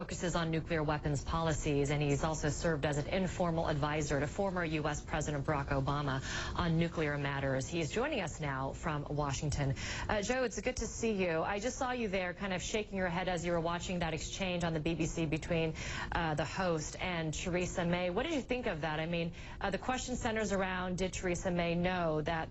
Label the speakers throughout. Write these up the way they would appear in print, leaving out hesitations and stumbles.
Speaker 1: focuses on nuclear weapons policies, and he's also served as an informal advisor to former U.S. President Barack Obama on nuclear matters. He is joining us now from Washington. Joe, it's good to see you. I just saw you there kind of shaking your head as you were watching that exchange on the BBC between the host and Theresa May. What did you think of that? I mean, the question centers around, did Theresa May know that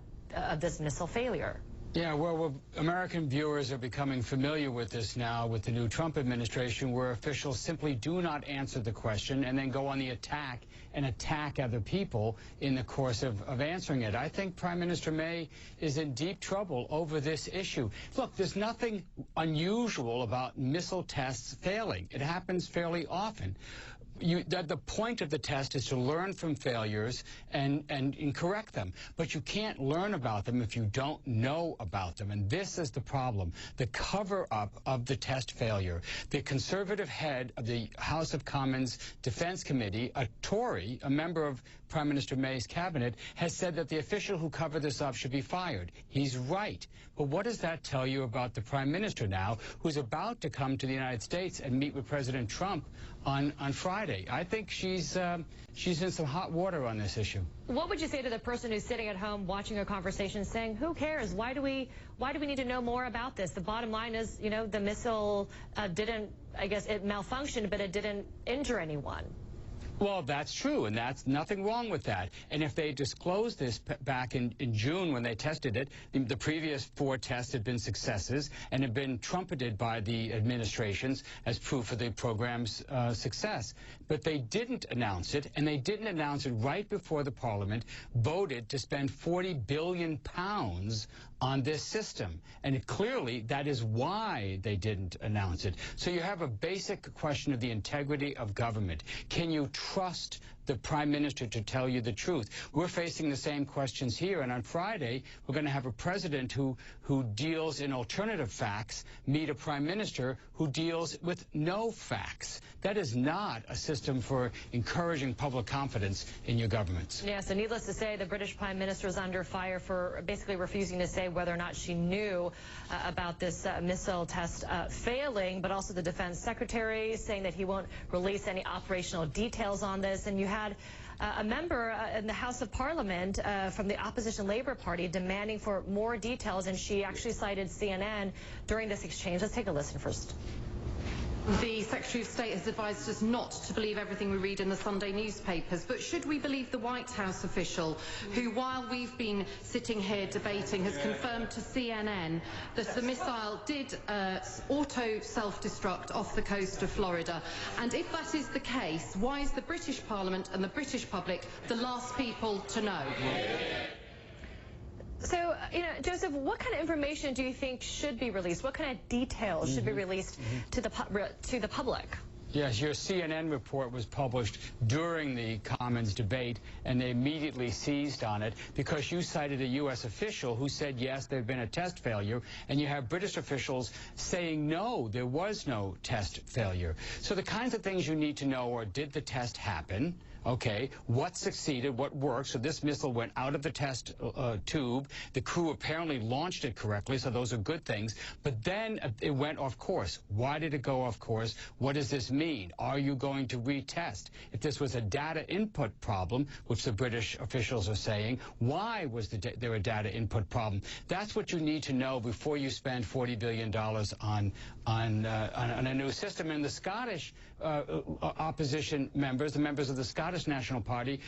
Speaker 1: this missile failure?
Speaker 2: Yeah, well, American viewers are becoming familiar with this now with the new Trump administration, where officials simply do not answer the question and then go on the attack and attack other people in the course of answering it. I think Prime Minister May is in deep trouble over this issue. Look, there's nothing unusual about missile tests failing. It happens fairly often. The point of the test is to learn from failures and correct them. But you can't learn about them if you don't know about them. And this is the problem, the cover-up of the test failure. The conservative head of the House of Commons Defense Committee, a Tory, a member of Prime Minister May's cabinet, has said that the official who covered this up should be fired. He's right. But what does that tell you about the Prime Minister now, who's about to come to the United States and meet with President Trump on Friday? I think she's in some hot water on this issue.
Speaker 1: What would you say to the person who's sitting at home watching a conversation saying, who cares? Why do we need to know more about this? The bottom line is, you know, the missile didn't, I guess it malfunctioned, but it didn't injure anyone.
Speaker 2: Well, that's true, and that's nothing wrong with that. And if they disclosed this back in June when they tested it, the previous 4 tests had been successes and had been trumpeted by the administrations as proof of the program's success. But they didn't announce it, and they didn't announce it right before the Parliament voted to spend £40 billion on this system. And clearly, that is why they didn't announce it. So you have a basic question of the integrity of government. Can you trust the Prime Minister to tell you the truth? We're facing the same questions here, and on Friday, we're going to have a president who deals in alternative facts meet a Prime Minister who deals with no facts. That is not a system for encouraging public confidence in your governments.
Speaker 1: Yeah, so needless to say, the British Prime Minister is under fire for basically refusing to say whether or not she knew about this missile test failing, but also the Defense Secretary saying that he won't release any operational details on this. And you had a member in the House of Parliament from the opposition Labour Party demanding for more details, and she actually cited CNN during this exchange. Let's take a listen first.
Speaker 3: The Secretary of State has advised us not to believe everything we read in the Sunday newspapers, but should we believe the White House official who, while we've been sitting here debating, has confirmed to CNN that the missile did auto self-destruct off the coast of Florida? And if that is the case, why is the British Parliament and the British public the last people to know?
Speaker 1: So, you know, Joseph, what kind of information do you think should be released? What kind of details should be released to the public?
Speaker 2: Yes, your CNN report was published during the Commons debate, and they immediately seized on it because you cited a U.S. official who said, yes, there had been a test failure, and you have British officials saying, no, there was no test failure. So the kinds of things you need to know are, did the test happen? Okay, what succeeded, what worked? So this missile went out of the test tube. The crew apparently launched it correctly, so those are good things. But then it went off course. Why did it go off course? What does this mean? Are you going to retest? If this was a data input problem, which the British officials are saying, why was there a data input problem? That's what you need to know before you spend $40 billion on a new system. And the Scottish opposition members, the members of the Scottish National Party,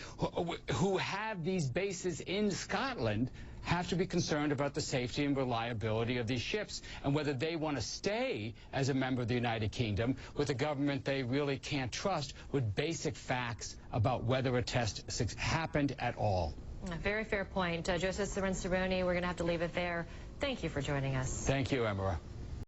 Speaker 2: who have these bases in Scotland, have to be concerned about the safety and reliability of these ships and whether they want to stay as a member of the United Kingdom with a government they really can't trust with basic facts about whether a test happened at all.
Speaker 1: A very fair point. Joseph Cirincione, we're going to have to leave it there. Thank you for joining us.
Speaker 2: Thank you, Amara.